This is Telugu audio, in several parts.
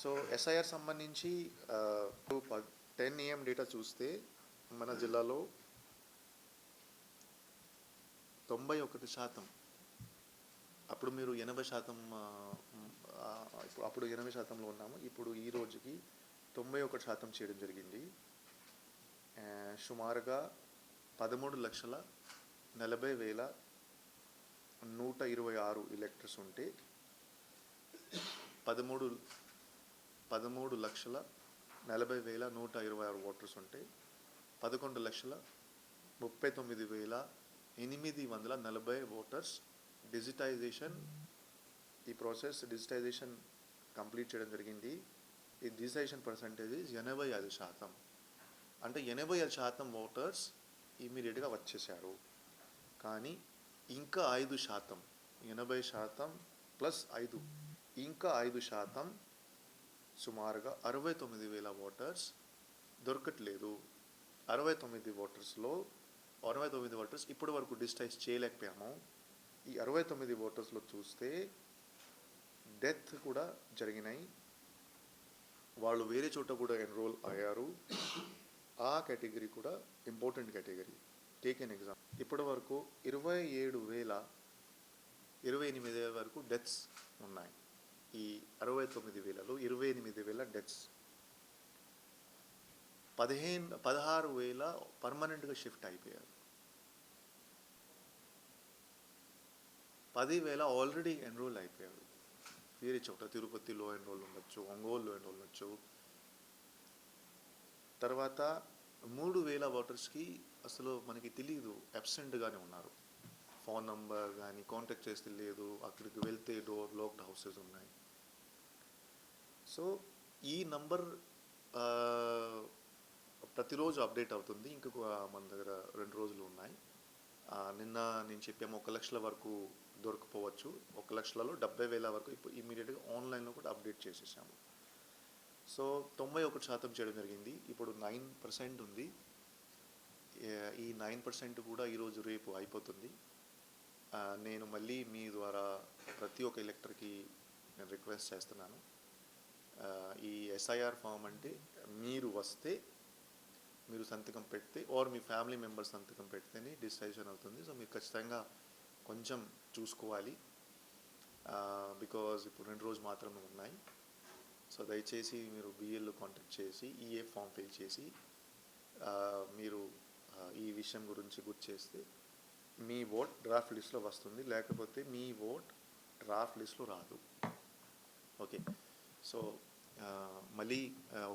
సో ఎస్ఐఆర్ సంబంధించి 10 AM డేటా చూస్తే మన జిల్లాలో 91%, అప్పుడు మీరు 80%, అప్పుడు 80%లో ఉన్నాము. ఇప్పుడు ఈ రోజుకి 91% చేయడం జరిగింది. సుమారుగా 13,40,126 ఎలక్టర్స్ ఉంటే 13,40,126 ఓటర్స్ ఉంటే 11,39,840 ఓటర్స్ డిజిటైజేషన్, ఈ ప్రాసెస్ డిజిటైజేషన్ కంప్లీట్ చేయడం జరిగింది. ఈ డిజిటైజేషన్ పర్సంటేజ్ 85%. అంటే 85% ఓటర్స్ ఇమీడియట్గా వచ్చేసారు. కానీ ఇంకా 5%, 80% ప్లస్ 5, ఇంకా 5%, సుమారుగా 69,000 ఓటర్స్ దొరకట్లేదు. 69 ఓటర్స్ ఇప్పటి వరకు డిజిటైజ్ చేయలేకపోయాము. ఈ 69 ఓటర్స్లో చూస్తే డెత్ కూడా జరిగినాయి. వాళ్ళు వేరే చోట కూడా ఎన్రోల్ అయ్యారు. ఆ కేటగిరీ కూడా important category. Take an example, ఇప్పటి వరకు 28,000 వరకు డెత్స్ ఉన్నాయి. ఈ 69,000లో 28,000 డెత్స్, 16,000 పర్మనెంట్గా షిఫ్ట్ అయిపోయారు. 10,000 ఆల్రెడీ ఎన్రోల్ అయిపోయారు వేరే చోట. తిరుపతిలో ఎన్రోల్ ఉండొచ్చు, ఒంగోలులో ఎన్రోల్ ఉండొచ్చు. తర్వాత 3,000 ఓటర్స్కి అసలు మనకి తెలియదు, అబ్సెంట్గానే ఉన్నారు. ఫోన్ నంబర్ కానీ కాంటాక్ట్ చేస్తే లేదు, అక్కడికి వెళ్తే లాక్డ్ హౌసెస్ ఉన్నాయి. సో ఈ నంబర్ ప్రతిరోజు అప్డేట్ అవుతుంది. ఇంకొక మన దగ్గర 2 రోజులు ఉన్నాయి. నిన్న నేను చెప్పాము 1,00,000 వరకు దొరకపోవచ్చు. 1,00,000లో 70,000 వరకు ఇప్పుడు ఇమీడియట్గా ఆన్లైన్లో కూడా అప్డేట్ చేసేసాము. సో 91% చేయడం జరిగింది. ఇప్పుడు 9% ఉంది. ఈ 9% కూడా ఈరోజు రేపు అయిపోతుంది. నేను మళ్ళీ మీ ద్వారా ప్రతి ఒక్క ఎలక్టర్కి నేను రిక్వెస్ట్ చేస్తున్నాను, ఈ ఎస్ఐఆర్ ఫామ్ అంటే మీరు వస్తే, మీరు సంతకం పెడితే ఆర్ మీ ఫ్యామిలీ మెంబర్స్ సంతకం పెడితేనే డిజిటైజేషన్ అవుతుంది. సో మీరు ఖచ్చితంగా కొంచెం చూసుకోవాలి, బికాజ్ ఇప్పుడు 2 రోజులు మాత్రమే ఉన్నాయి. సో దయచేసి మీరు బిఎల్లో కాంటాక్ట్ చేసి ఈఏ ఫామ్ ఫిల్ చేసి మీరు ఈ విషయం గురించి గుర్తు చేస్తే మీ ఓట్ డ్రాఫ్ట్ లిస్ట్లో వస్తుంది, లేకపోతే మీ ఓట్ డ్రాఫ్ట్ లిస్ట్లో రాదు. ఓకే, సో మళ్ళీ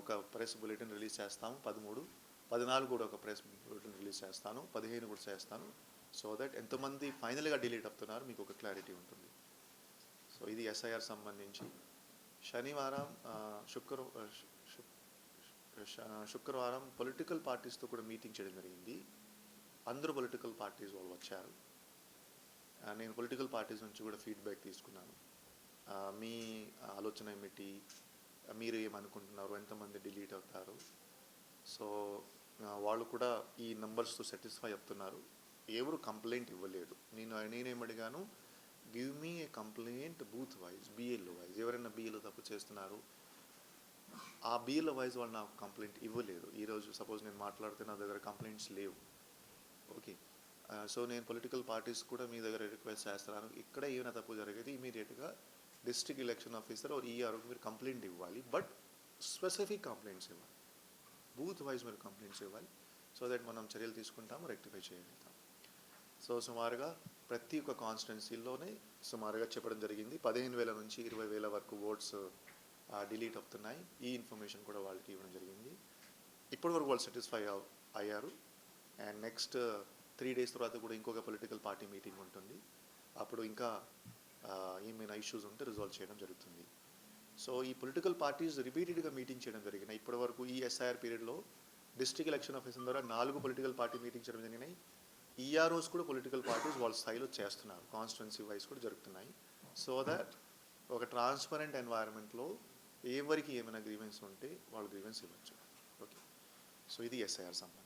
ఒక ప్రెస్ బులెటిన్ రిలీజ్ చేస్తాము. 13, 14 కూడా ఒక ప్రెస్ బులెటిన్ రిలీజ్ చేస్తాను, 15 కూడా చేస్తాను. సో దట్ ఎంతమంది ఫైనల్గా డిలీట్ అవుతున్నారు మీకు ఒక క్లారిటీ ఉంటుంది. సో ఇది ఎస్ఐఆర్ సంబంధించి. శనివారం శుక్రవారం పొలిటికల్ పార్టీస్తో కూడా మీటింగ్ చేయడం జరిగింది. అందరూ పొలిటికల్ పార్టీస్ వాళ్ళు వచ్చారు. నేను పొలిటికల్ పార్టీస్ నుంచి కూడా ఫీడ్బ్యాక్ తీసుకున్నాను. మీ ఆలోచన ఏమిటి, మీరు ఏమనుకుంటున్నారు, ఎంతమంది డిలీట్ అవుతారు. సో వాళ్ళు కూడా ఈ నెంబర్స్తో సాటిస్ఫై అవుతున్నారు. ఎవరు కంప్లైంట్ ఇవ్వలేదు. నేనేమడిగాను, give me a complaint booth wise, BL wise. ఎవరైనా బిఎల్ తప్పు చేస్తున్నారు, ఆ బిఎల్ వైజ్ వాళ్ళు నాకు కంప్లైంట్ ఇవ్వలేదు. ఈరోజు సపోజ్ నేను మాట్లాడితే నా దగ్గర కంప్లైంట్స్ లేవు. ఓకే, సో నేను పొలిటికల్ పార్టీస్ కూడా మీ దగ్గర రిక్వెస్ట్ చేస్తున్నాను, ఇక్కడ ఏమైనా తప్పు జరిగేది ఇమీడియట్గా డిస్ట్రిక్ట్ ఎలక్షన్ ఆఫీసర్ ఆర్ ఈఆర్ఓకి మీరు కంప్లైంట్ ఇవ్వాలి. బట్ స్పెసిఫిక్ కంప్లైంట్స్ ఇవ్వాలి, బూత్ వైజ్ మీరు కంప్లైంట్స్ ఇవ్వాలి. సో దట్ మనం చర్యలు తీసుకుంటాము, రెక్టిఫై చేయగలుగుతాం. సో సుమారుగా ప్రతి ఒక్క కాన్స్టిట్యున్సీలోనే సుమారుగా చెప్పడం జరిగింది 15,000 నుంచి 20,000 వరకు ఓట్స్ డిలీట్ అవుతున్నాయి. ఈ ఇన్ఫర్మేషన్ కూడా వాళ్ళకి ఇవ్వడం జరిగింది. ఇప్పటివరకు వాళ్ళు సాటిస్ఫై అయ్యారు. అండ్ నెక్స్ట్ 3 days తర్వాత కూడా ఇంకొక పొలిటికల్ పార్టీ మీటింగ్ ఉంటుంది. అప్పుడు ఇంకా ఏమైనా ఇష్యూస్ ఉంటే రిజాల్వ్ చేయడం జరుగుతుంది. సో ఈ పొలిటికల్ పార్టీస్ రిపీటెడ్గా మీటింగ్ చేయడం జరిగినాయి. ఇప్పటివరకు ఈ ఎస్ఐఆర్ పీరియడ్లో డిస్ట్రిక్ట్ ఎలక్షన్ ఆఫీసర్ ద్వారా 4 పొలిటికల్ పార్టీ మీటింగ్ చేయడం జరిగినాయి. ఈఆర్ఓస్ కూడా పొలిటికల్ పార్టీస్ వాళ్ళ స్థాయిలో చేస్తున్నారు, కాన్స్టిట్యున్సీ వైజ్ కూడా జరుగుతున్నాయి. సో దట్ ఒక ట్రాన్స్పరెంట్ ఎన్వైరన్మెంట్లో ఎవరికి ఏమైనా గ్రీవెన్స్ ఉంటే వాళ్ళు గ్రీవెన్స్ ఇవ్వచ్చు. ఓకే, సో ఇది ఎస్ఐఆర్ సంబంధం.